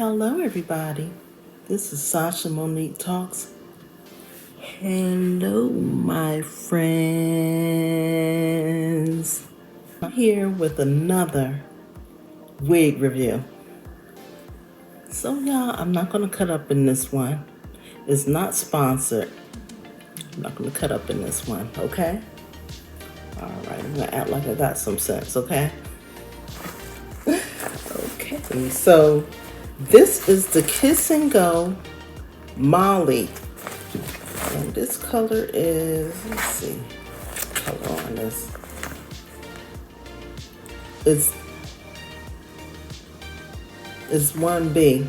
Hello, everybody. This is Sasha Monique Talks. Hello, my friends. I'm here with another wig review. So, y'all, I'm not going to cut up in this one. It's not sponsored. I'm not going to cut up in this one, okay? All right, I'm going to act like I got some sense, okay? Okay, so this is the Kiss and Go Molly. And this color is, let's see, color on this. It's 1B.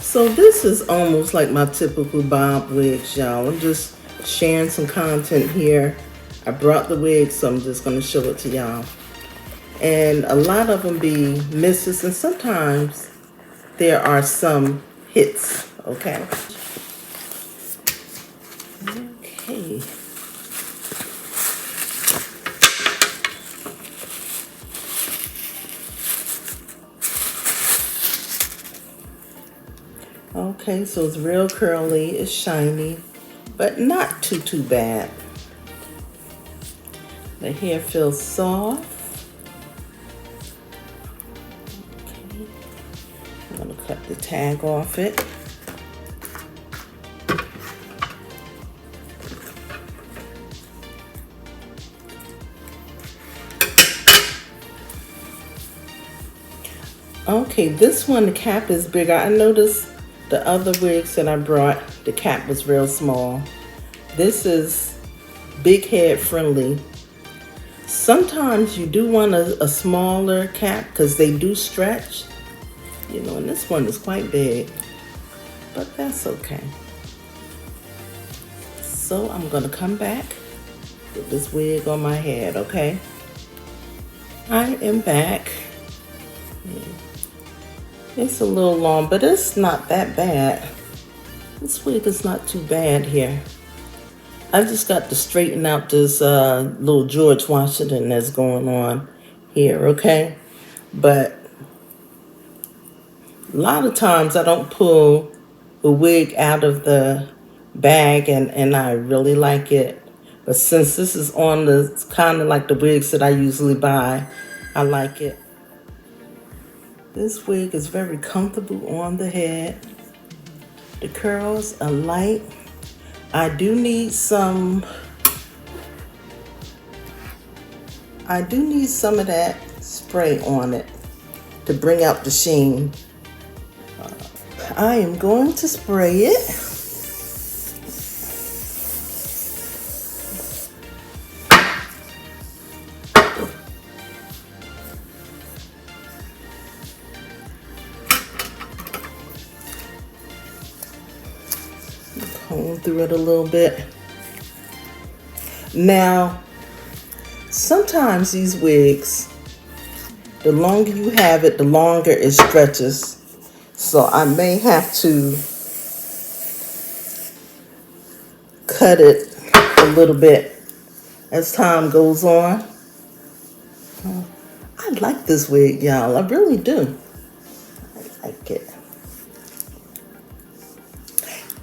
So this is almost like my typical bob wigs, y'all. I'm just sharing some content here. I brought the wig, so I'm just going to show it to y'all. And a lot of them be misses, and sometimes there are some hits, okay? Okay. Okay, so it's real curly, it's shiny, but not too bad. The hair feels soft. Okay. I'm gonna cut the tag off it. Okay, this one, the cap is bigger. I noticed the other wigs that I brought, the cap was real small. This is big head friendly. Sometimes you do want a smaller cap because they do stretch, you know, and this one is quite big, but that's okay. So I'm gonna come back with this wig on my head, okay? I am back. It's a little long, but it's not that bad. This wig is not too bad here. I just got to straighten out this little George Washington that's going on here, okay? But a lot of times I don't pull the wig out of the bag and I really like it. But since this is on the kind of like the wigs that I usually buy, I like it. This wig is very comfortable on the head. The curls are light. I do need some of that spray on it to bring out the sheen. I am going to spray it. Comb through it a little bit. Now, sometimes these wigs, the longer you have it, the longer it stretches. So I may have to cut it a little bit as time goes on. I like this wig, y'all. I really do. I like it.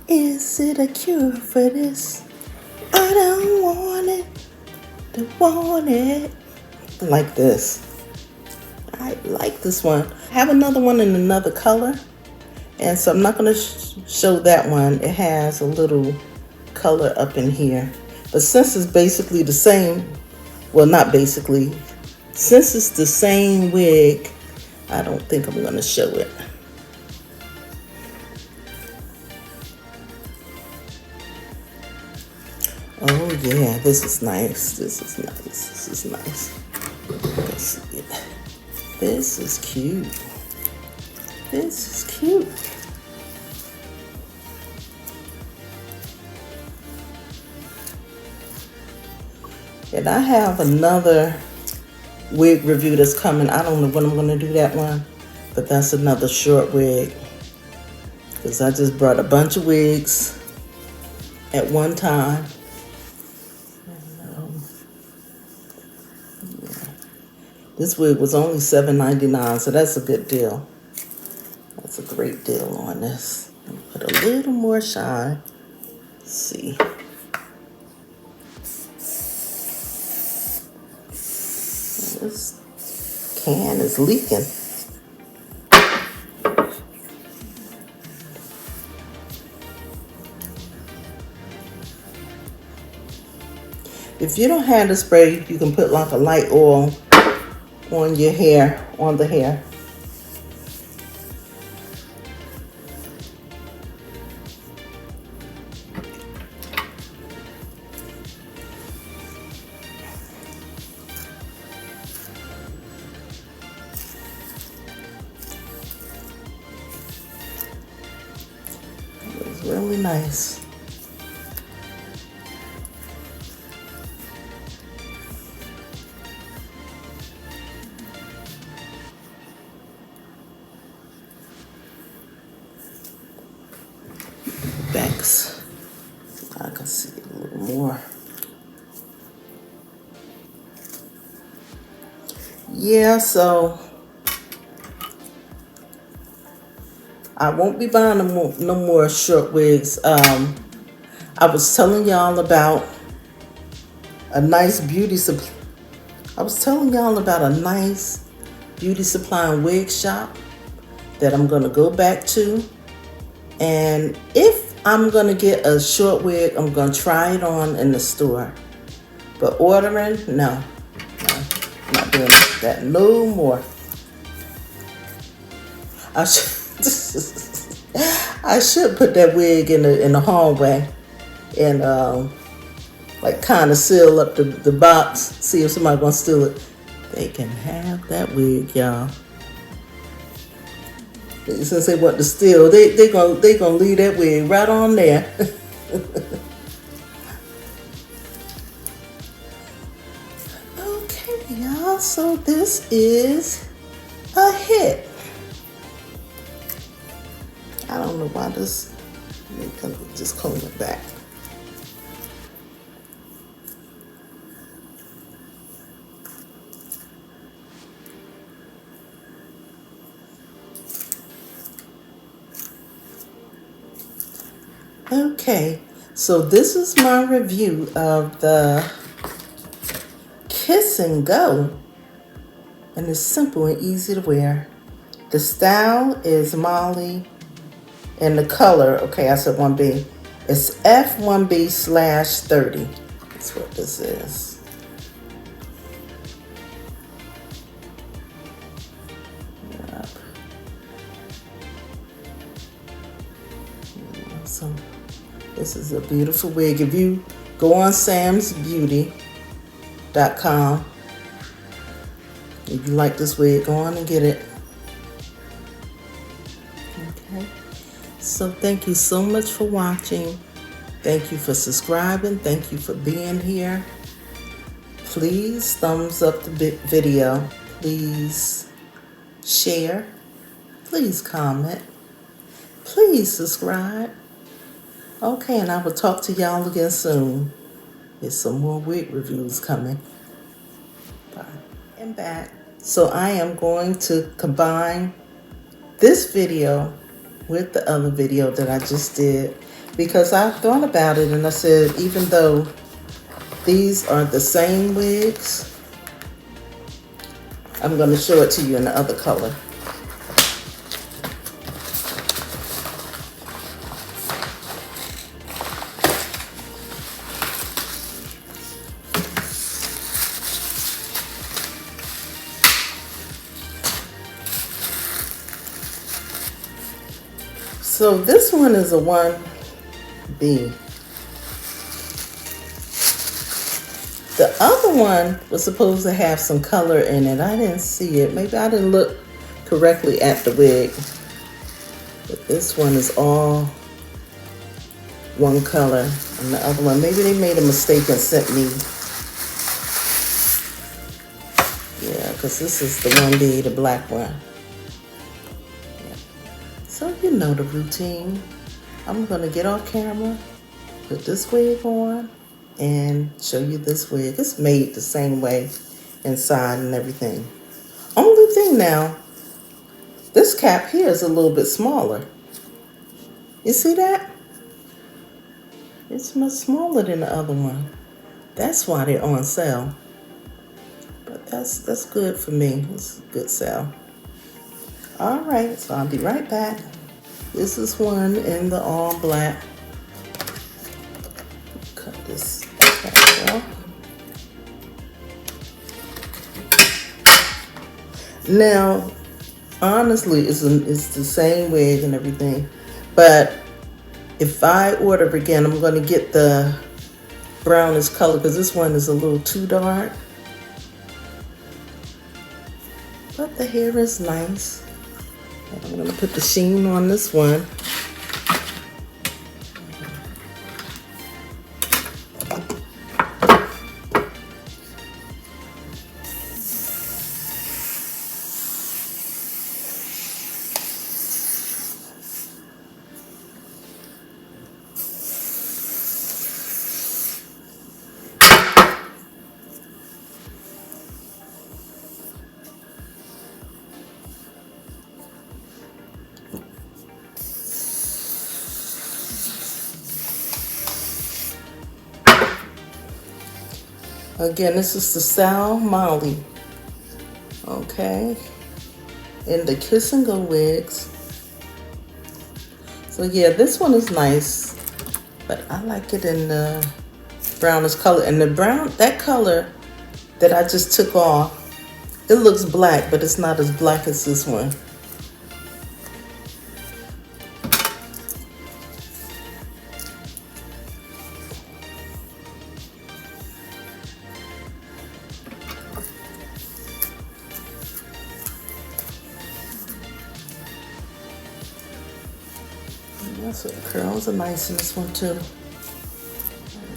Is it a cure for this? I don't want it. Don't want it. Like this. I like this one. I have another one in another color. And so I'm not going to show that one. It has a little color up in here. But since it's basically the same, well, not basically, since it's the same wig, I don't think I'm going to show it. Oh yeah, this is nice. This is nice. This is nice. Let's see it. This is cute. This is cute. And I have another wig review that's coming. I don't know when I'm going to do that one, but that's another short wig. Because I just brought a bunch of wigs at one time. This wig was only $7.99, so that's a good deal. That's a great deal on this. Put a little more shine. Let's see. This can is leaking. If you don't have the spray, you can put like a light oil on your hair, on the hair. It's really nice. Thanks. I can see a little more. Yeah, so I won't be buying no more short wigs. I was telling y'all about a nice beauty supply. I was telling y'all about a nice beauty supply and wig shop that I'm gonna go back to. And if I'm gonna get a short wig, I'm gonna try it on in the store. But ordering, no. I'm not doing that no more. I should put that wig in the hallway and like kind of seal up the box. See if somebody gonna steal it. They can have that wig, y'all. Since they want to steal, they gonna leave that wig right on there. Okay, y'all. So this is a hit. I don't know why this. Let me just comb it back. Okay, so this is my review of the Kiss and Go, and it's simple and easy to wear. The style is Molly, and the color, okay, I said 1B. It's F1B/30. That's what this is. Yep. So this is a beautiful wig. If you go on samsbeauty.com, if you like this wig, go on and get it. Okay. So thank you so much for watching. Thank you for subscribing. Thank you for being here. Please thumbs up the video. Please share. Please comment. Please subscribe. Okay, and I will talk to y'all again soon. There's some more wig reviews coming. Bye. And back. So I am going to combine this video with the other video that I just did, because I thought about it and I said, even though these are the same wigs, I'm going to show it to you in the other color. So this one is a 1B. The other one was supposed to have some color in it. I didn't see it. Maybe I didn't look correctly at the wig. But this one is all one color. And the other one, maybe they made a mistake and sent me. Yeah, because this is the 1B, the black one. So you know the routine. I'm gonna get off camera, put this wig on, and show you this wig. It's made the same way inside and everything. thing now, this cap here is a little bit smaller. You see that? It's much smaller than the other one. That's why they're on sale. But that's good for me. It's a good sale. All right, so I'll be right back. This is one in the all black. Cut this cap off. Now, honestly, it's the same wig and everything, but if I order again, I'm going to get the brownish color because this one is a little too dark. But the hair is nice. I'm going to put the sheen on this one. Again, this is the Sal Molly, okay, in the Kiss and Go wigs. So yeah, this one is nice, but I like it in the brownish color. And the brown, that color that I just took off, it looks black, but it's not as black as this one. So the curls are nice in this one too.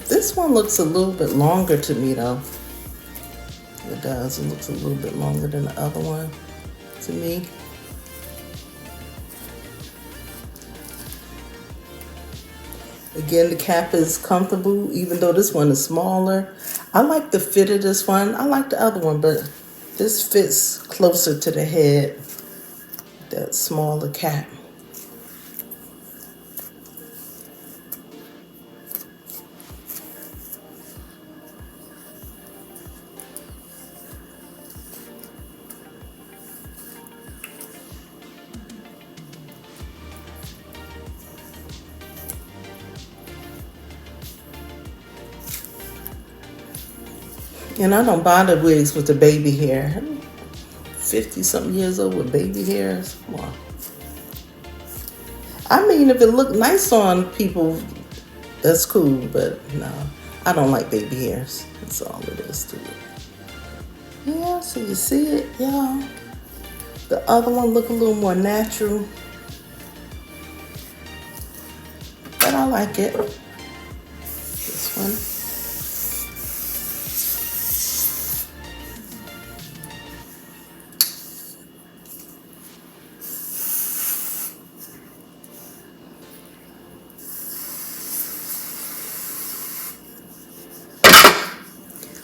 This one looks a little bit longer to me though. It does, it looks a little bit longer than the other one to me. Again, the cap is comfortable, even though this one is smaller. I like the fit of this one. I like the other one, but this fits closer to the head, that smaller cap. And I don't buy the wigs with the baby hair. 50-something years old with baby hairs. Come on. I mean, if it looked nice on people, that's cool. But no, I don't like baby hairs. That's all it is to it. Yeah, so you see it, y'all. The other one look a little more natural. But I like it. This one.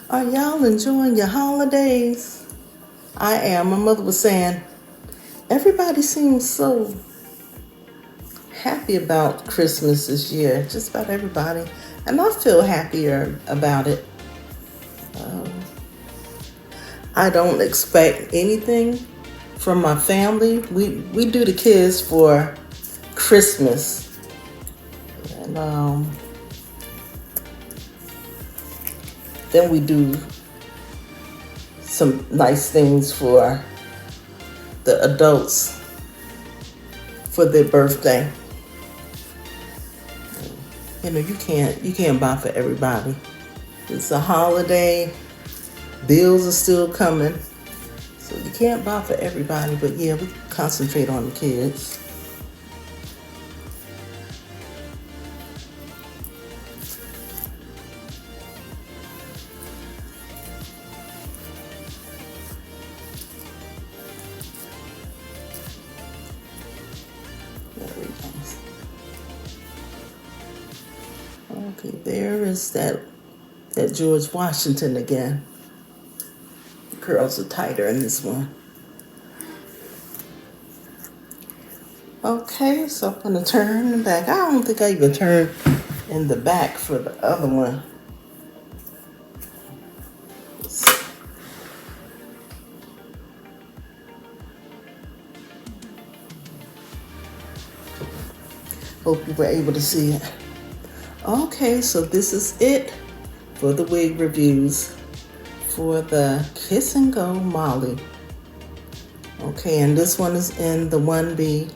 Are y'all enjoying your holidays? I am. My mother was saying, everybody seems so happy about Christmas this year. Just about everybody. And I feel happier about it. I don't expect anything from my family. We do the kids for Christmas. And then we do some nice things for the adults for their birthday. You know, you can't buy for everybody. It's a holiday. Bills are still coming. So you can't buy for everybody, but yeah, we concentrate on the kids. Okay, there is that George Washington again. The curls are tighter in this one. Okay, so I'm gonna turn the back. I don't think I even turned in the back for the other one. Hope you were able to see it. Okay, so this is it for the wig reviews for the Kiss and Go Molly. Okay, and this one is in the 1B.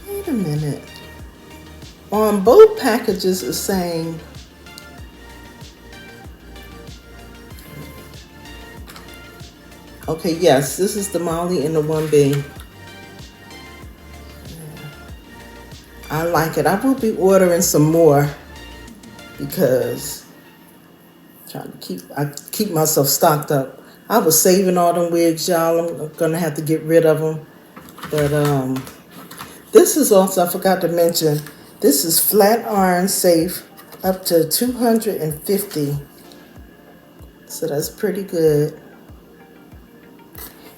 Wait a minute. On both packages it's saying okay, yes, this is the Molly in the 1B. I like it. I will be ordering some more because I'm trying to keep myself stocked up. I was saving all them wigs, y'all. I'm gonna have to get rid of them. But this is also, I forgot to mention, this is flat iron safe up to 250. So that's pretty good.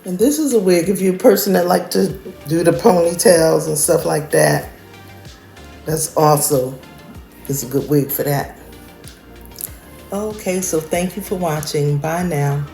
And this is a wig if you're a person that like to do the ponytails and stuff like that. That's also is a good wig for that. Okay, so thank you for watching. Bye now.